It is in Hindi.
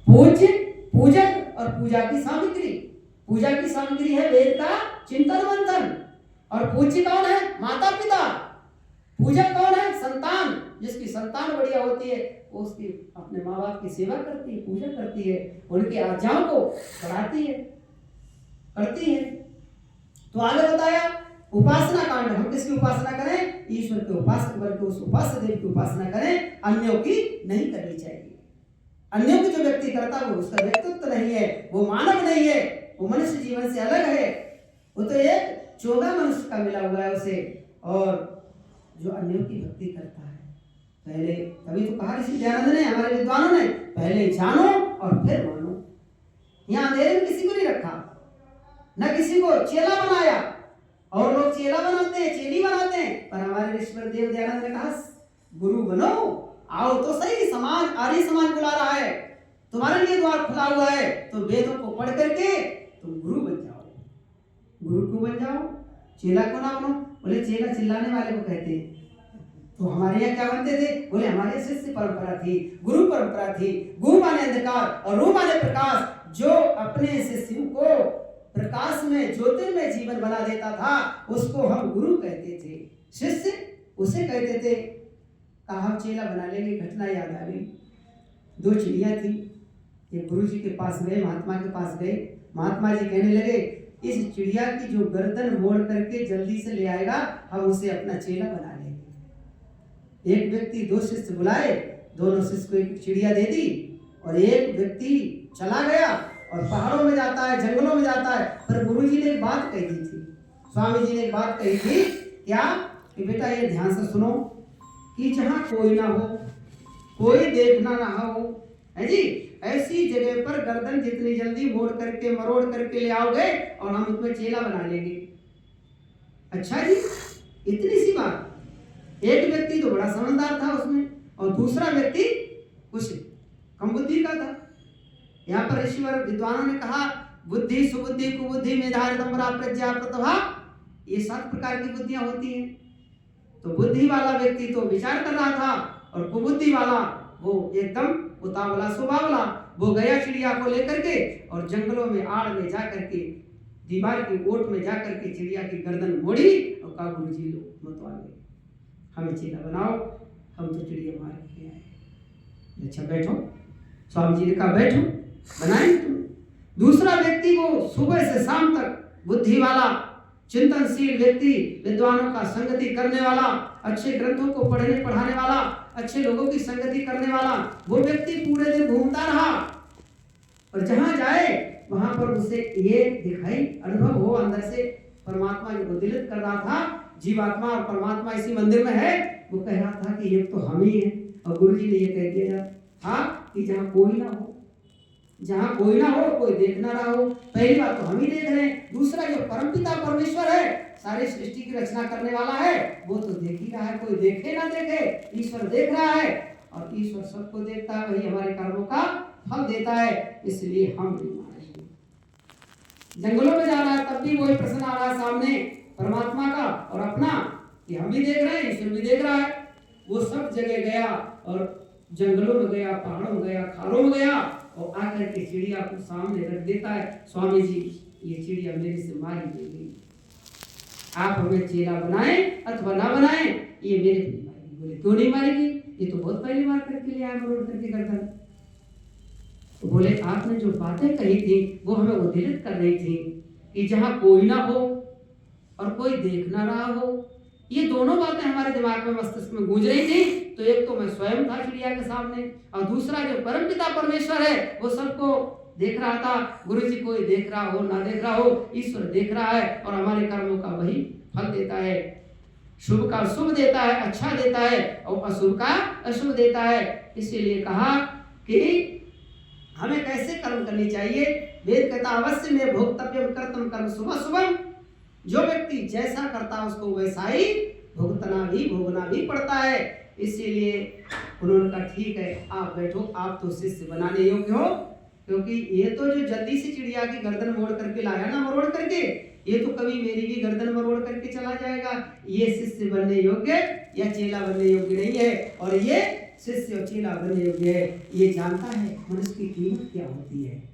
पूज्य, पूजक और पूजा की सामग्री। पूजा की सामग्री है वेद का चिंतन मंथन। और पूज्य कौन है? माता पिता। पूजक कौन है? संतान। जिसकी संतान बढ़िया होती है वो उसकी अपने माँ बाप की सेवा करती है, पूजा करती है, उनकी आज्ञाओं को बढ़ाती है, करती है। तो आगे बताया उपासना कांड, हम किसकी उपासना करें? ईश्वर के उपासक बल्कि उस उपास्य देव की उपासना करें, अन्यों की नहीं करनी चाहिए। अन्यों की जो व्यक्ति करता है वो उसका व्यक्तित्व नहीं है, वो मानव नहीं है, वो मनुष्य जीवन से अलग है, वो तो एक चोगा मनुष्य का मिला हुआ है उसे। और जो अन्यों की भक्ति करता है, पहले तभी तो कहा ऋषि दयानंद ने, हमारे विद्वानों ने, पहले जानो और फिर मानो। यहाँ अंधेरे में किसी को नहीं रखा, न किसी को चेला बनाया। और लोग चेला बनाते हैं, चेली बनाते हैं, पर हमारे ऋषिवर देव दयानंद ने कहा गुरु बनो, आओ तो सही, समाज आर्य समाज बुला रहा है, तुम्हारे लिए द्वार खुला हुआ है, तो वेदों को पढ़ करके तुम गुरु बन जाओ। गुरु क्यों बन जाओ? चेला क्यों ना बनो? बोले चेला चिल्लाने वाले को कहते हैं। तो हमारे यहाँ क्या बनते थे? बोले हमारे शिष्य परंपरा थी, गुरु परंपरा थी। गु माने अंधकार और रू माने प्रकाश। जो अपने शिष्यों को प्रकाश में, ज्योतिर्मय जीवन बना देता था, उसको हम गुरु कहते थे। शिष्य उसे कहते थे। कहा हम चेला बना लेंगे। घटना याद आ गई। दो चिड़िया थी, ये गुरु जी के पास गए, महात्मा के पास गए। महात्मा जी कहने लगे इस चिड़िया की जो गर्दन मोड़ करके जल्दी से ले आएगा, हम उसे अपना चेला बना लेंगे। एक व्यक्ति दो शिष्य बुलाए, दोनों शिष्य को एक चिड़िया दे दी, और एक व्यक्ति चला गया और पहाड़ों में जाता है, जंगलों में जाता है। पर गुरु जी ने एक बात कही थी, स्वामी जी ने एक बात कही थी, क्या? कि बेटा ये ध्यान से सुनो कि जहां कोई ना हो, कोई देखना ना हो, है जी, ऐसी जगह पर गर्दन जितनी जल्दी मोड़ करके, मरोड़ करके ले आओगे और हम उसमें चेला बना लेंगे। अच्छा जी, इतनी सी बात। एक व्यक्ति तो बड़ा समझदार था उसमें, और दूसरा व्यक्ति कुछ कम बुद्धि का था। यहाँ पर ऋषिवर विद्वानों ने कहा बुद्धि, सुबुद्धि, कुबुद्धि, मेधार, दम्भरा, प्रज्ञा, प्रतिभा, ये 7 प्रकार की बुद्धियां होती हैं। तो बुद्धि वाला व्यक्ति तो विचार कर रहा था, और कुबुद्धि वाला वो एकदम उतावला सुबावला, वो गया चिड़िया को लेकर के और जंगलों में आड़ में जा करके, दीवार की ओट में जा करके चिड़िया की गर्दन मोड़ी और कहा गुरु जी लो मत वाले, हमें चेला बनाओ, हम तो चिड़िया मार के आए। अच्छा बैठो। स्वामी जी ने कहा बैठो, बनाएंगे तुम। दूसरा व्यक्ति वो सुबह से शाम तक बुद्धि वाला, चिंतनशील व्यक्ति, विद्वानों का संगति करने वाला, अच्छे ग्रंथों को पढ़ने पढ़ाने वाला, अच्छे लोगों की संगति करने वाला, वो व्यक्ति पूरे दिन घूमता रहा, और जहां जाए वहां पर उसे ये दिखाई अनुभव हो अंदर से, परमात्मा को दिलित कर रहा था, जीवात्मा और परमात्मा इसी मंदिर में है। वो कह रहा था कि ये तो हम ही हैं। और गुरु जी ने ये कह दिया था कि जहां कोई ना हो, जहां कोई ना हो, कोई देखना ना हो, पहली बात तो हम ही देख रहे हैं, दूसरा जो परमपिता परमेश्वर है, सारी सृष्टि की रचना करने वाला है, वो तो देख ही रहा है, कोई देखे ना देखे, ईश्वर देख रहा है, और ईश्वर सबको देखता है, वही हमारे कर्मों का फल देता है, इसलिए हम नहीं मानेंगे। जंगलों में जा रहा है तब भी वही प्रश्न आ रहा है सामने परमात्मा का और अपना, कि हम भी देख रहे हैं, ईश्वर भी देख रहा है। वो सब जगह गया, और जंगलों में गया, पहाड़ों में गया, खालों में गया, और आकर के चिड़िया को सामने रख देता है। स्वामी जी ये चिड़िया मेरे से मारी गई, आप हमें चेला बनाएं अथवा ना बनाएं, ये मेरे को नहीं मारेगी। बोले क्यों नहीं मारेगी? ये तो बहुत पहली बार करके ले आया, मरोड़ करके गर्दन। तो बोले आपने जो बातें कही थी वो हमें उद्दीलित कर रही थी कि जहां कोई ना हो और कोई देख ना रहा हो, ये दोनों बातें हमारे दिमाग में, मस्तिष्क में गूंज रही थी। तो एक तो मैं स्वयं था चिड़िया के सामने, और दूसरा जो परमपिता परमेश्वर है वो सबको देख रहा था। गुरु जी कोई देख रहा हो ना देख रहा हो, ईश्वर देख रहा है, और हमारे कर्मों का वही फल देता है। शुभ का शुभ देता है, अच्छा देता है, और अशुभ का अशुभ देता है। इसीलिए कहा कि हमें कैसे कर्म करनी चाहिए। वेद कहता अवश्य में भोक्तव्यम कर्तव्यम कर्म शुभ शुभम। जो व्यक्ति जैसा करता है उसको वैसा ही भुगतना भी, भोगना भी पड़ता है। इसीलिए उन्होंने कहा ठीक है आप बैठो, आप तो शिष्य बनाने योग्य हो, क्योंकि ये तो जो जल्दी से चिड़िया की गर्दन मोड़ करके लाया ना, मरोड़ करके, ये तो कभी मेरी भी गर्दन मरोड़ करके चला जाएगा। ये शिष्य बनने योग्य या चेला बनने योग्य नहीं है, और ये शिष्य और चेला बनने योग्य है, ये जानता है मनुष्य की कीमत क्या होती है।